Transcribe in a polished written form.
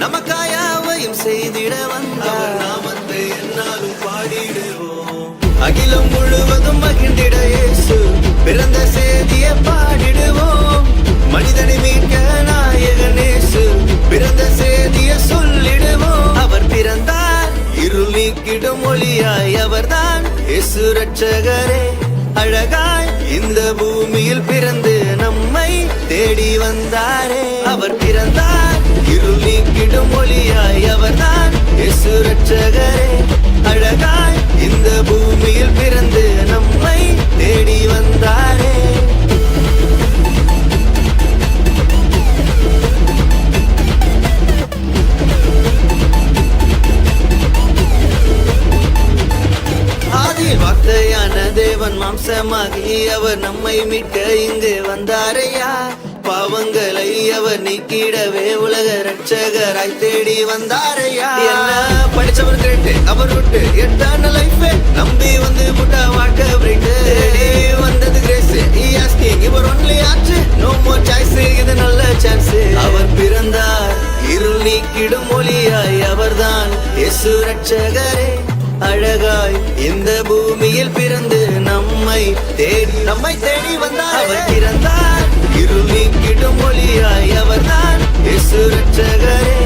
நமக்காயாவையும் செய்திட வந்தார். நாமத்தை என்னாலும் பாடிடுவோம். அகிலம் முழுவதும் மகிழ்ந்திட இயேசு பிறந்த செய்தியை பாடிடுவோம். மனிதனை மீட்க நாயகன் இயேசு பிறந்த செய்தியை சொல்லிடுவோம். அவர் பிறந்தார் இருள் நீக்கிடும் ஒளியாய், அவர்தான் இயேசு ரட்சகரே. அழகாய் இந்த பூமியில் பிறந்து நம்மை தேடி வந்தாரே. அவர் பிறந்தார் இருள் நீக்கிடும் ஒளியாய், அவர்தான் இயேசு ரட்சகரே. அழகாய் இந்த பூமியில் பிறந்து நம்மை தேடி வந்தாரே. ஆதியில் வார்த்தையான தேவன் மாம்சமாகி அவர் நம்மை மீட்க இங்கு வந்தாரையா. பாவங்களை அவர் நீக்கிடவே உலக ரட்சகராய் தேடி வந்தாரையா. என்ன படிச்சவர் கிரேட்டு, அவர் விட்டு எட்டான லைஃப் நம்பி வந்து புட்டா வாழ்க்கை பிரைட்டு. தேடி வந்தது கிரேஸ், ஆஸ்கிங் இவர் ஒன்லி ஆச்சு, நோ மோர் சாய்ஸ், இது நல்ல சான்ஸ். அவர் பிறந்தார் இருள் நீக்கிடும் ஒளியாய், அவர்தான் இயேசு ரட்சகரே. அழகாய் இந்த பூமியில் பிறந்து நம்மை தேடி வந்தார். அவர் பிறந்தார் இருள் நீக்கிடும் ஒளியாய், அவர்தான் இயேசு ரட்சகரே.